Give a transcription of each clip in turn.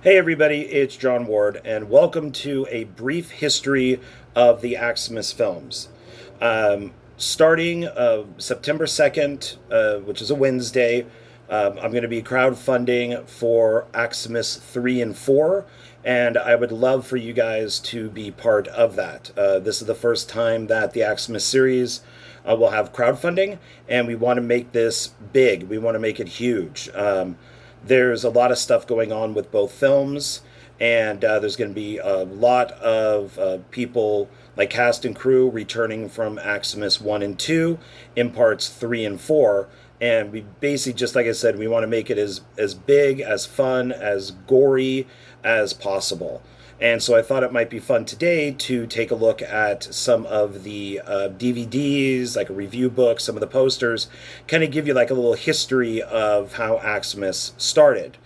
Hey everybody, it's John Ward, and welcome to a brief history of the Aximus films. Starting September 2nd, which is a Wednesday, I'm going to be crowdfunding for Aximus 3 and 4, and I would love for you guys to be part of that. This is the first time that the Aximus series will have crowdfunding, and we want to make this big. We want to make it huge. There's a lot of stuff going on with both films, and there's going to be a lot of people like cast and crew returning from Aximus 1 and 2 in parts 3 and 4. And we basically, just like I said, we want to make it as big, as fun, as gory as possible. And so I thought it might be fun today to take a look at some of the DVDs, like a review book, some of the posters, kind of give you like a little history of how Aximus started.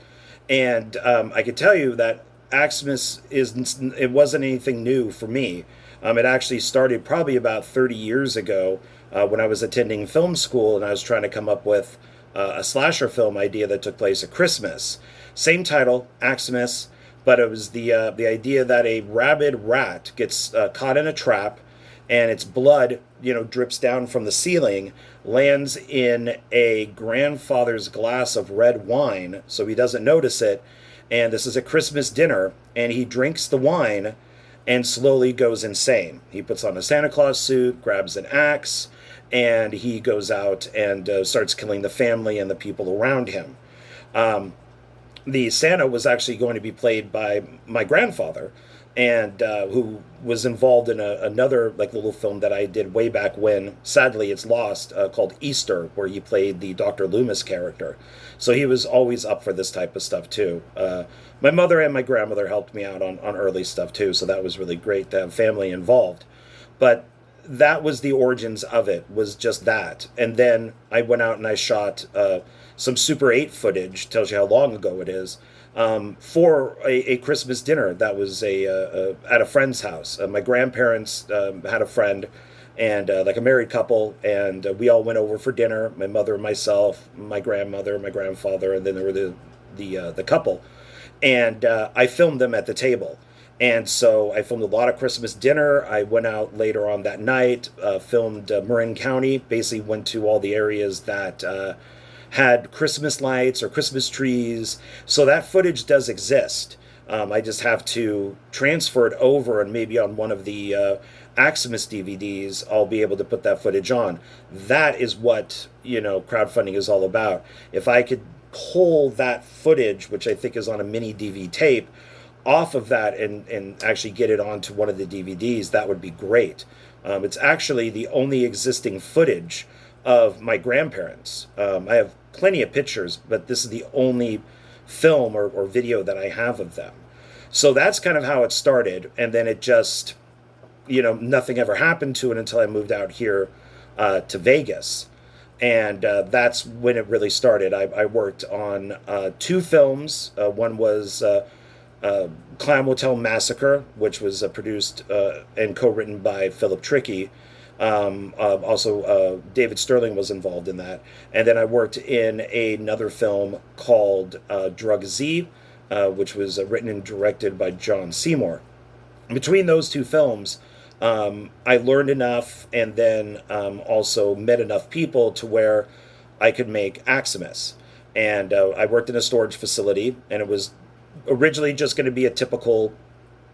And I could tell you that Aximus it wasn't anything new for me. It actually started probably about 30 years ago when I was attending film school and I was trying to come up with a slasher film idea that took place at Christmas. Same title, Aximus, but it was the idea that a rabid rat gets caught in a trap, and its blood, drips down from the ceiling, lands in a grandfather's glass of red wine, so he doesn't notice it. And this is a Christmas dinner, and he drinks the wine and slowly goes insane. He puts on a Santa Claus suit, grabs an axe, and he goes out and starts killing the family and the people around him. The Santa was actually going to be played by my grandfather, and who was involved in another like little film that I did way back when. Sadly, it's lost, called Easter, where he played the Dr. Loomis character. So he was always up for this type of stuff too. My mother and my grandmother helped me out on early stuff too, so that was really great to have family involved. But that was the origins of it, was just that. And then I went out and I shot some Super 8 footage, tells you how long ago it is, for a Christmas dinner that was at a friend's house. My grandparents had a friend, and like a married couple, and we all went over for dinner. My mother, myself, my grandmother, my grandfather, and then there were the couple. And I filmed them at the table. And so I filmed a lot of Christmas dinner. I went out later on that night, filmed Marin County, basically went to all the areas that had Christmas lights or Christmas trees. So that footage does exist. I just have to transfer it over, and maybe on one of the Aximus DVDs, I'll be able to put that footage on. That is what, crowdfunding is all about. If I could pull that footage, which I think is on a mini DV tape, off of that and actually get it onto one of the DVDs, that would be great. It's actually the only existing footage of my grandparents. I have plenty of pictures, but this is the only film or video that I have of them. So that's kind of how it started. And then it just, nothing ever happened to it until I moved out here to Vegas. And that's when it really started. I worked on two films. One was Clown Motel Massacre, which was produced and co-written by Philip Tricky. Also, David Sterling was involved in that. And then I worked in another film called Drug Z, which was written and directed by John Seymour. Between those two films, I learned enough, and then also met enough people to where I could make Aximus. And I worked in a storage facility, and it was originally just going to be a typical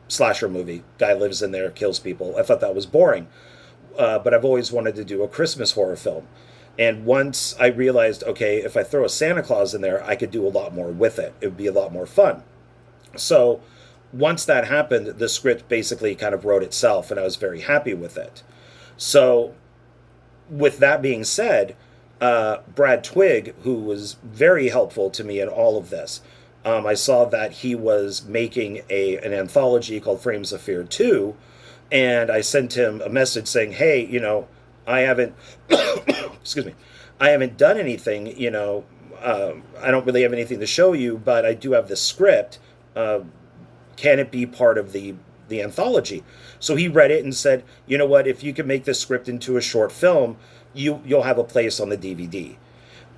slasher movie. Guy lives in there, kills people. I thought that was boring. But I've always wanted to do a Christmas horror film. And once I realized, okay, if I throw a Santa Claus in there, I could do a lot more with it. It would be a lot more fun. So once that happened, the script basically kind of wrote itself, and I was very happy with it. So with that being said, Brad Twigg, who was very helpful to me in all of this, I saw that he was making an anthology called Frames of Fear 2, and I sent him a message saying, hey, I haven't, excuse me, I haven't done anything, I don't really have anything to show you, but I do have this script. Can it be part of the anthology? So he read it and said, you know what, if you can make this script into a short film, you'll have a place on the DVD.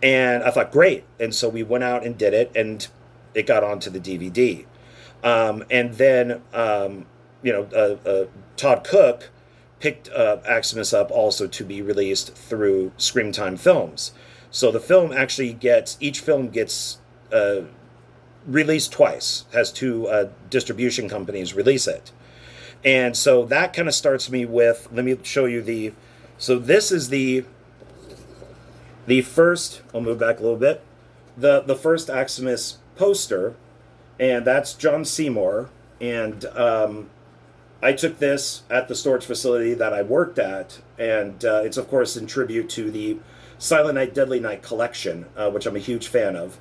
And I thought, great. And so we went out and did it, and it got onto the DVD. And then, Todd Cook picked Aximus up also to be released through Screamtime Films. So the film actually each film gets released twice, has two distribution companies release it. And so that kind of starts me with, let me show you so this is the first, I'll move back a little bit, the first Aximus poster, and that's John Seymour. And I took this at the storage facility that I worked at, and it's of course in tribute to the Silent Night, Deadly Night collection, which I'm a huge fan of.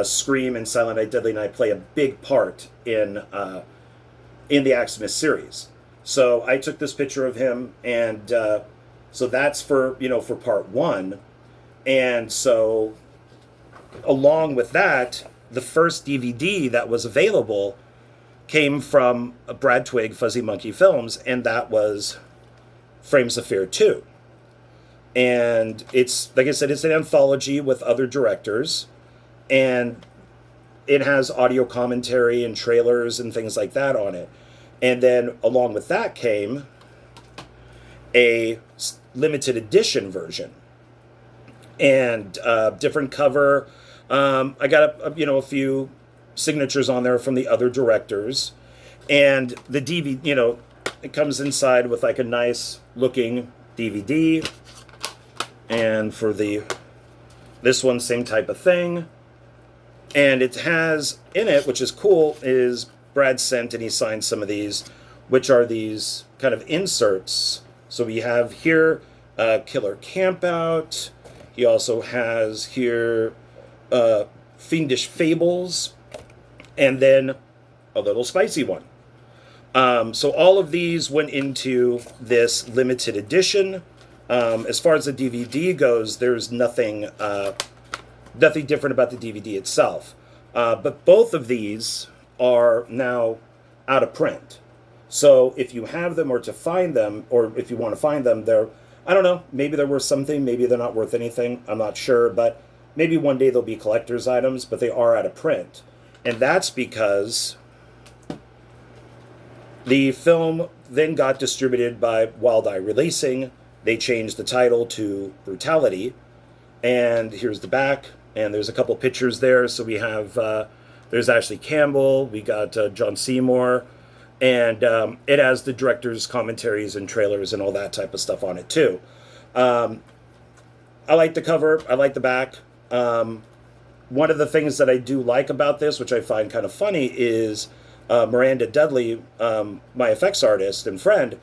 Scream and Silent Night, Deadly Night play a big part in the Aximus series. So I took this picture of him, and so that's for part one. And so along with that, the first DVD that was available came from Brad Twigg, Fuzzy Monkey Films, and that was Frames of Fear 2. And it's, like I said, it's an anthology with other directors, and it has audio commentary and trailers and things like that on it. And then along with that came a limited edition version and different cover. I got a few signatures on there from the other directors, and the DVD, it comes inside with like a nice looking DVD, and for this one, same type of thing. And it has in it, which is cool, is Brad sent and he signed some of these, which are these kind of inserts. So we have here Killer Campout. He also has here Fiendish Fables, and then a little spicy one. So all of these went into this limited edition. As far as the DVD goes, there's nothing different about the DVD itself. But both of these are now out of print. So if you have them, or to find them, or if you want to find them, I don't know, maybe they're worth something, maybe they're not worth anything, I'm not sure, but maybe one day they'll be collector's items, but they are out of print. And that's because the film then got distributed by Wild Eye Releasing. They changed the title to Brutality, and here's the back, and there's a couple pictures there. So we have, there's Ashley Campbell, we got John Seymour, and it has the director's commentaries and trailers and all that type of stuff on it too. I like the cover, I like the back. One of the things that I do like about this, which I find kind of funny, is Miranda Dudley, my effects artist and friend.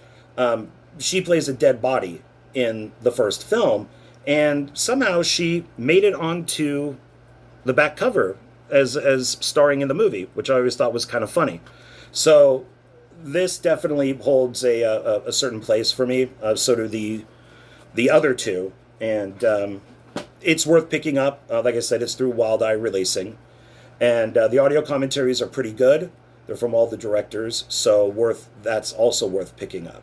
She plays a dead body in the first film, and somehow she made it onto the back cover as starring in the movie, which I always thought was kind of funny. So this definitely holds a certain place for me. So do the other two, and it's worth picking up. Like I said, it's through Wild Eye Releasing, and the audio commentaries are pretty good. They're from all the directors, so that's also worth picking up.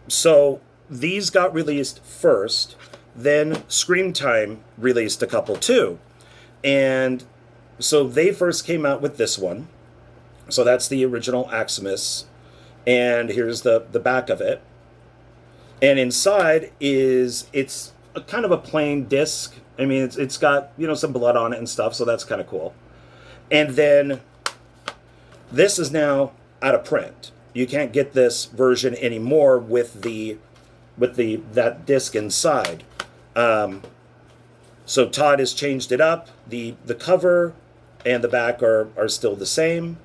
So these got released first, then Screamtime released a couple too, and so they first came out with this one. So that's the original Aximus, and here's the back of it. And inside it's a kind of a plain disc. I mean, it's got some blood on it and stuff, so that's kind of cool. And then this is now out of print. You can't get this version anymore with that disc inside. So Todd has changed it up. The cover and the back are still the same,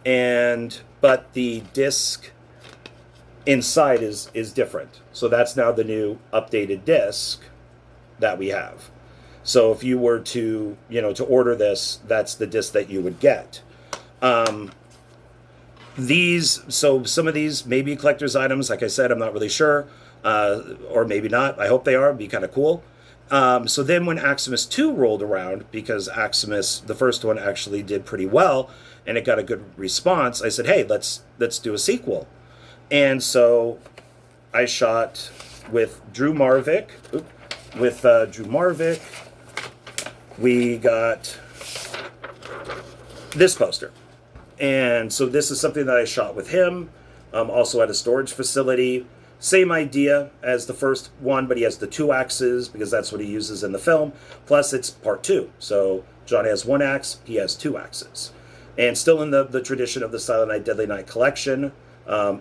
but the disc inside is different. So that's now the new updated disc that we have. So if you were to order this, that's the disc that you would get. So some of these may be collector's items. Like I said, I'm not really sure, or maybe not. I hope they are. It'd be kind of cool. So then when Aximus 2 rolled around, because Aximus, the first one, actually did pretty well, and it got a good response, I said, hey, let's do a sequel. And so I shot with Drew Marvick. We got this poster. And so this is something that I shot with him, also at a storage facility. Same idea as the first one, but he has the 2 axes because that's what he uses in the film. Plus, it's part 2. So John has 1 axe, he has 2 axes. And still in the tradition of the Silent Night, Deadly Night collection.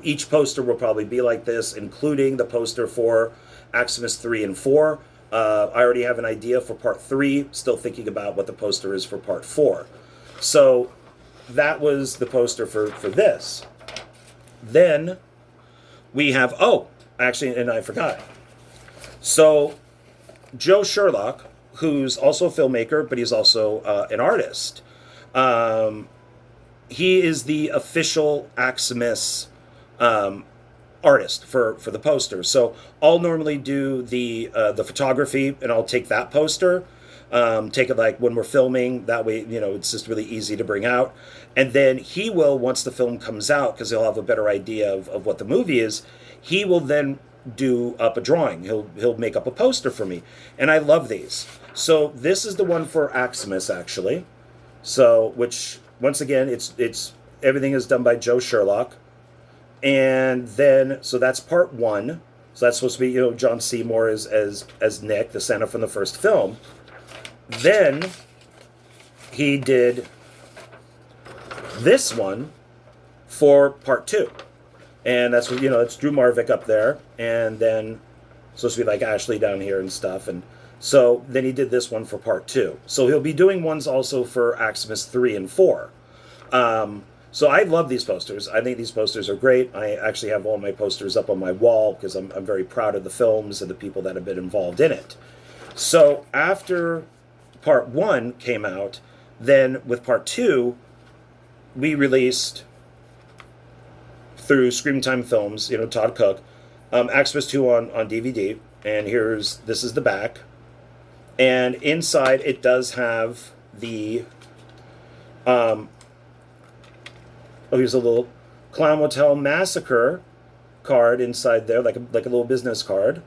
Each poster will probably be like this, including the poster for Aximus 3 and 4. I already have an idea for part 3, still thinking about what the poster is for part 4. So that was the poster for this. Then we have, actually, and I forgot. So Joe Sherlock, who's also a filmmaker, but he's also an artist. He is the official Aximus artist for the poster. So I'll normally do the photography, and I'll take that poster, take it like when we're filming. That way, it's just really easy to bring out. And then he will, once the film comes out, because he'll have a better idea of what the movie is, he will then do up a drawing. He'll make up a poster for me, and I love these. So this is the one for Aximus, actually. So, which once again, it's everything is done by Joe Sherlock. And then, so that's part 1. So that's supposed to be, John Seymour as Nick, the Santa from the first film. Then he did this one for part 2. And that's what, it's Drew Marvick up there. And then supposed to be like Ashley down here and stuff. And so then he did this one for part 2. So he'll be doing ones also for Aximus 3 and 4. So I love these posters. I think these posters are great. I actually have all my posters up on my wall because I'm very proud of the films and the people that have been involved in it. So after part 1 came out, then with part 2, we released through Scream Time Films, Todd Cook, Aximus 2 on DVD. And this is the back. And inside it does have the here's a little Clown Motel Massacre card inside there, like a little business card.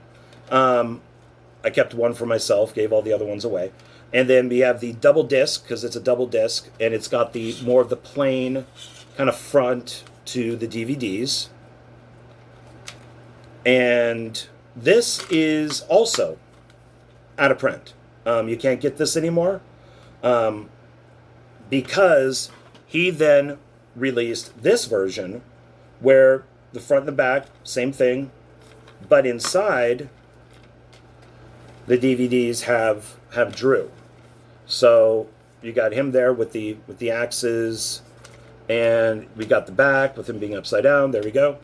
I kept one for myself, gave all the other ones away. And then we have the double disc, because it's a double disc, and it's got the more of the plain kind of front to the DVDs. And this is also out of print. You can't get this anymore because he then released this version where the front and the back, same thing, but inside the DVDs have Drew. So you got him there with the axes, and we got the back with him being upside down. There we go,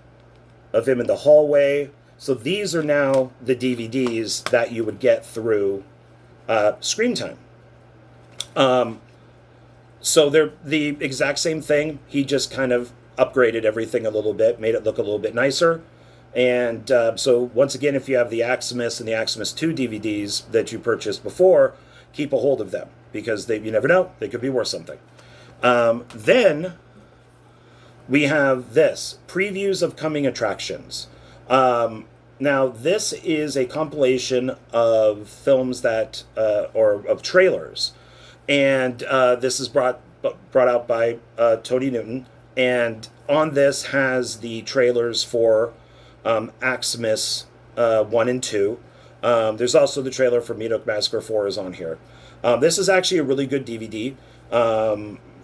of him in the hallway. So these are now the DVDs that you would get through Screen Time. So they're the exact same thing. He just kind of upgraded everything a little bit, made it look a little bit nicer. And so once again, if you have the Aximus and the Aximus 2 DVDs that you purchased before, keep a hold of them because you never know, they could be worth something. Then we have this, previews of coming attractions. Now, this is a compilation of films that, or of trailers. And this is brought out by Tony Newton. And on this has the trailers for Aximus 1 and 2. There's also the trailer for Meat Massacre 4 is on here. This is actually a really good DVD.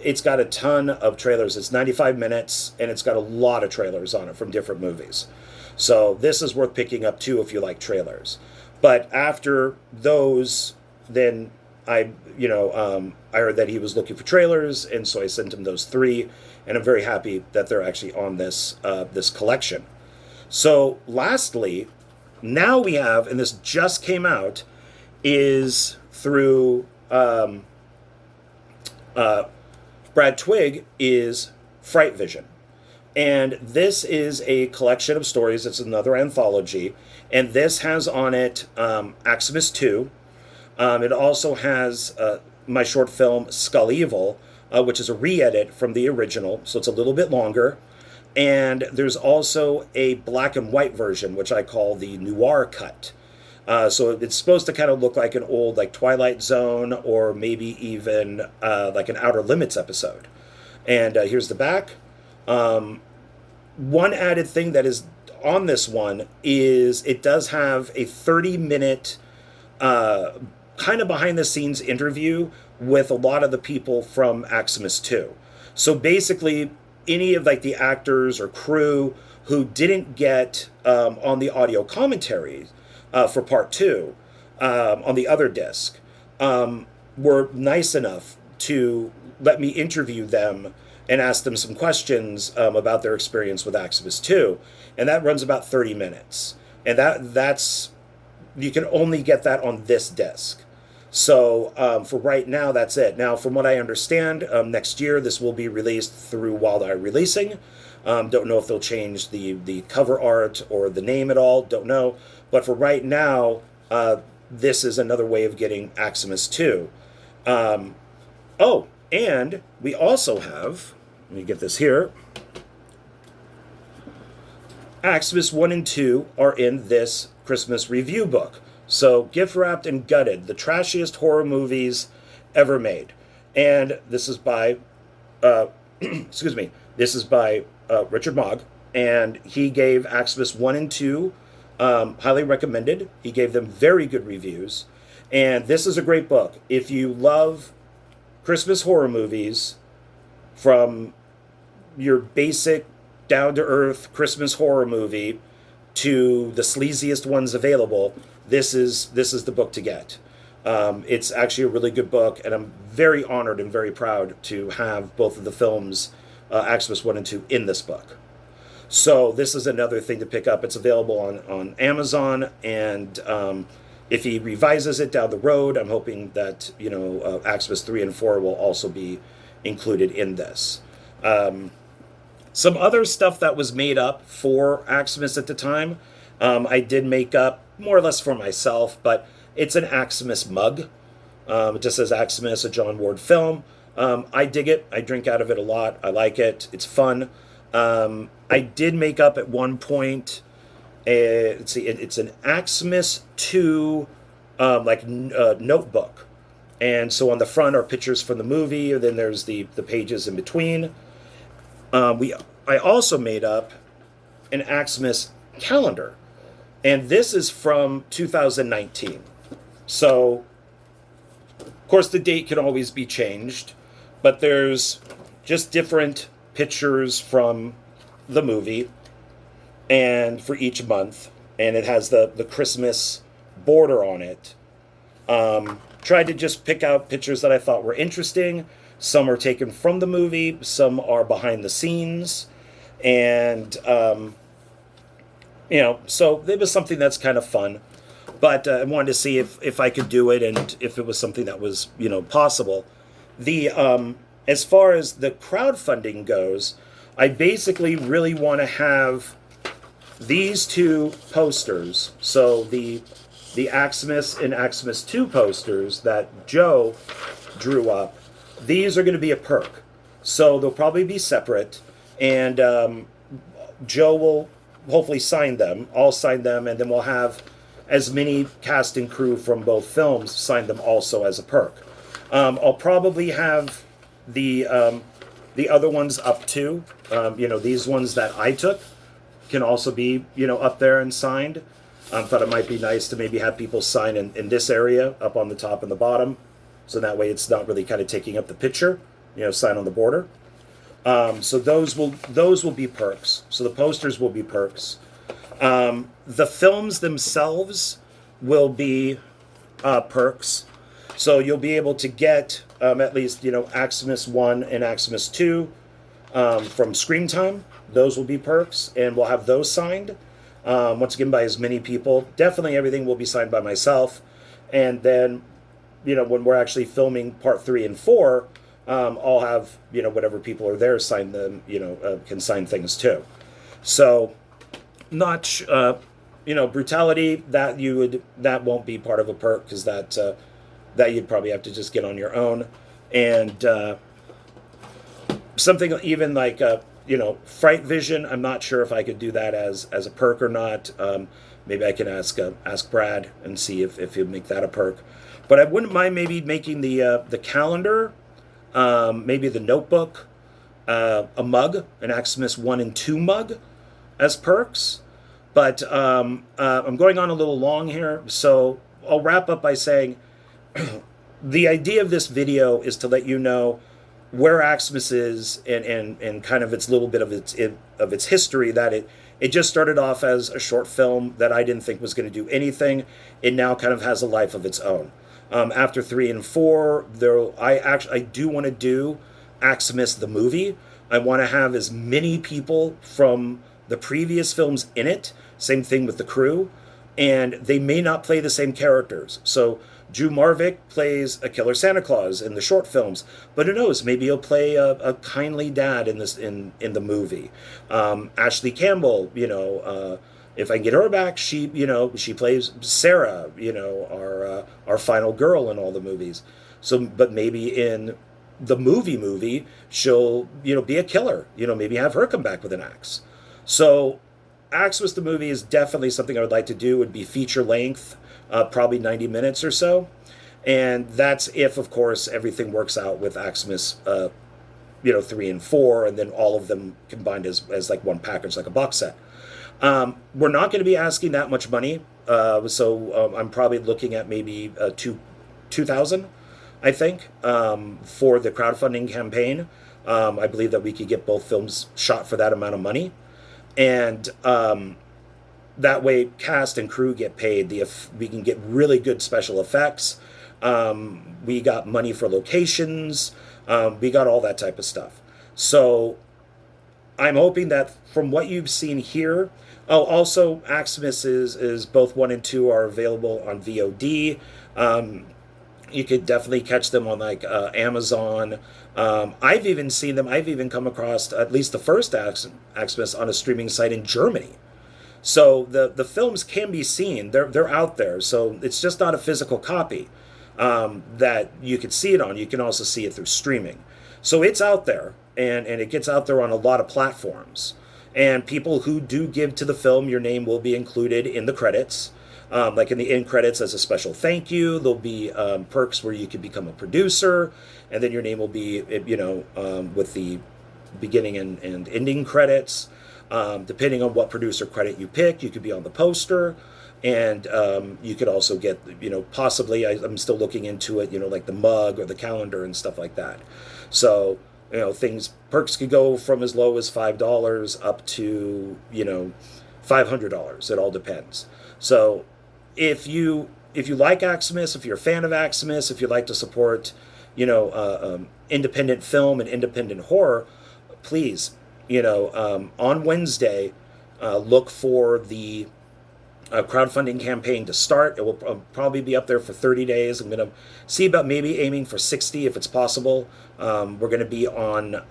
It's got a ton of trailers. It's 95 minutes, and it's got a lot of trailers on it from different movies. So this is worth picking up, too, if you like trailers. But after those, then I heard that he was looking for trailers, and so I sent him those 3, and I'm very happy that they're actually on this collection. So lastly, now we have, and this just came out, is through Brad Twigg, is Fright Vision. And this is a collection of stories. It's another anthology, and this has on it Aximus 2. It also has my short film Skull Evil, which is a re-edit from the original, so it's a little bit longer. And there's also a black and white version, which I call the noir cut. So it's supposed to kind of look like an old Twilight Zone or maybe even like an Outer Limits episode. And here's the back. One added thing that is on this one is it does have a 30-minute kind of behind the scenes interview with a lot of the people from Aximus 2. So basically, any of like the actors or crew who didn't get on the audio commentary for part 2 on the other disc were nice enough to let me interview them and ask them some questions about their experience with Aximus 2. And that runs about 30 minutes. And that's you can only get that on this disc. So for right now, that's it. Now, from what I understand, next year this will be released through Wild-Eye Releasing. Don't know if they'll change the cover art or the name at all. Don't know. But for right now, this is another way of getting Aximus 2. Oh, and we also have, let me get this here, Aximus 1 and 2 are in this Christmas review book. So, gift wrapped and gutted, the trashiest horror movies ever made. And this is by, excuse me, this is by Richard Mogg, and he gave Aximus 1 and 2 highly recommended. He gave them very good reviews. And this is a great book. If you love Christmas horror movies, from your basic down-to-earth Christmas horror movie to the sleaziest ones available, this is the book to get. It's actually a really good book, and I'm very honored and very proud to have both of the films, Aximus 1 and 2, in this book. So this is another thing to pick up. It's available on Amazon, and if he revises it down the road, I'm hoping that Aximus 3 and 4 will also be included in this. Some other stuff that was made up for Aximus at the time, I did make up more or less for myself, but it's an Aximus mug. It just says Aximus, a John Ward film. I dig it. I drink out of it a lot. I like it. It's fun. I did make up at one point, let's see, it's an Aximus 2 notebook. And so on the front are pictures from the movie, and then there's the pages in between. I also made up an Aximus calendar, and this is from 2019. So, of course, the date can always be changed, but there's just different pictures from the movie and for each month, and it has the Christmas border on it. Tried to just pick out pictures that I thought were interesting. Some are taken from the movie, some are behind the scenes, and so it was something that's kind of fun. But I wanted to see if I could do it, and if it was something that was possible. The as far as the crowdfunding goes, I basically really want to have these two posters. So the Aximus and Aximus 2 posters that Joe drew up, these are going to be a perk. So they'll probably be separate, and Joe will hopefully sign them. I'll sign them, and then we'll have as many cast and crew from both films sign them also as a perk. I'll probably have the other ones up too. These ones that I took can also be up there and signed. Thought it might be nice to maybe have people sign in this area up on the top and the bottom, so that way it's not really kind of taking up the picture. Sign on the border. So those will be perks. So the posters will be perks. The films themselves will be perks. So you'll be able to get at least Aximus 1 and Aximus 2 from Screen Time. Those will be perks, and we'll have those signed. Once again, by as many people. Definitely everything will be signed by myself. And then, when we're actually filming part 3 and 4, I'll have, whatever people are there sign them, can sign things too. So, not, brutality, that won't be part of a perk, because that you'd probably have to just get on your own. And something even like, Fright Vision, I'm not sure if I could do that as a perk or not. Maybe I can ask Brad and see if he'll make that a perk. But I wouldn't mind maybe making the calendar, maybe the notebook, a mug, an Aximus 1 and 2 mug as perks. But I'm going on a little long here, so I'll wrap up by saying the idea of this video is to let you know where Aximus is and kind of its little bit of its history, that it just started off as a short film that I didn't think was going to do anything. It now kind of has a life of its own. After 3 and 4, I do want to do Aximus the movie. I want to have as many people from the previous films in it. Same thing with the crew. And they may not play the same characters. So Drew Marvick plays a killer Santa Claus in the short films, but who knows? Maybe he'll play a kindly dad in the movie. Ashley Campbell, if I can get her back, she plays Sarah, our final girl in all the movies. So, but maybe in the movie, she'll be a killer. Maybe have her come back with an axe. So, Aximus the movie is definitely something I would like to do. It would be feature length. Probably 90 minutes or so. And that's if, of course, everything works out with Aximus, 3 and 4, and then all of them combined as like one package, like a box set. We're not going to be asking that much money. So I'm probably looking at maybe $2,000, I think, for the crowdfunding campaign. I believe that we could get both films shot for that amount of money. And that way, cast and crew get paid. We can get really good special effects. We got money for locations. We got all that type of stuff. So I'm hoping that from what you've seen here, also Aximus is both 1 and 2 are available on VOD. You could definitely catch them on like Amazon. I've even seen them. I've even come across at least the first Aximus on a streaming site in Germany. So the films can be seen. They're out there. So it's just not a physical copy that you could see it on. You can also see it through streaming. So it's out there, and it gets out there on a lot of platforms. And people who do give to the film, your name will be included in the credits. Like in the end credits as a special thank you. There'll be perks where you can become a producer, and then your name will be, with the beginning and ending credits. Depending on what producer credit you pick, you could be on the poster, and you could also get, possibly, I'm still looking into it, like the mug or the calendar and stuff like that. So, perks could go from as low as $5 up to, $500. It all depends. So, if you like Aximus, if you're a fan of Aximus, if you like to support, independent film and independent horror, please. On Wednesday, look for the crowdfunding campaign to start. It will probably be up there for 30 days. I'm going to see about maybe aiming for 60 if it's possible. We're going to be on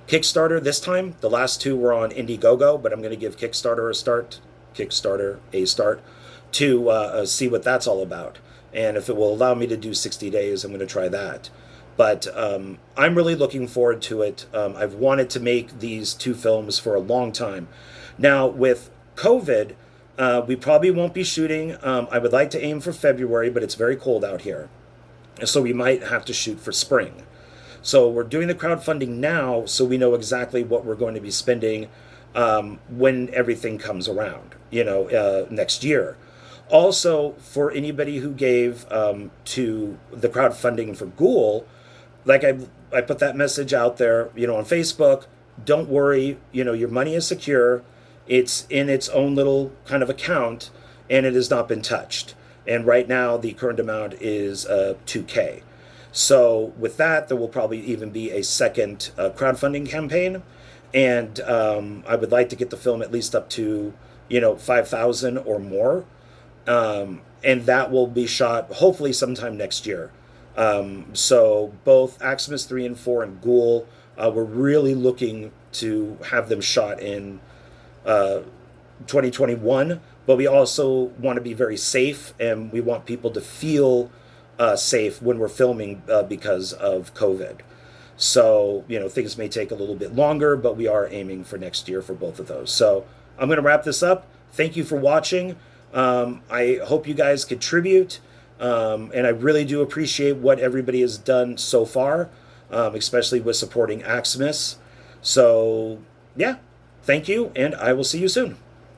Kickstarter this time. The last 2 were on Indiegogo, but I'm going to give Kickstarter a start to see what that's all about. And if it will allow me to do 60 days, I'm going to try that. But I'm really looking forward to it. I've wanted to make these 2 films for a long time. Now, with COVID, we probably won't be shooting. I would like to aim for February, but it's very cold out here. So we might have to shoot for spring. So we're doing the crowdfunding now so we know exactly what we're going to be spending when everything comes around, next year. Also, for anybody who gave to the crowdfunding for Ghoul, like I put that message out there, on Facebook. Don't worry, your money is secure. It's in its own little kind of account, and it has not been touched. And right now, the current amount is $2,000. So with that, there will probably even be a second crowdfunding campaign, and I would like to get the film at least up to 5,000 or more, and that will be shot hopefully sometime next year. So both Aximus 3 and 4 and Ghoul, we're really looking to have them shot in 2021, but we also want to be very safe, and we want people to feel safe when we're filming because of COVID. So, things may take a little bit longer, but we are aiming for next year for both of those. So I'm going to wrap this up. Thank you for watching. I hope you guys contribute. And I really do appreciate what everybody has done so far. especially with supporting Aximus. So, yeah, thank you, and I will see you soon.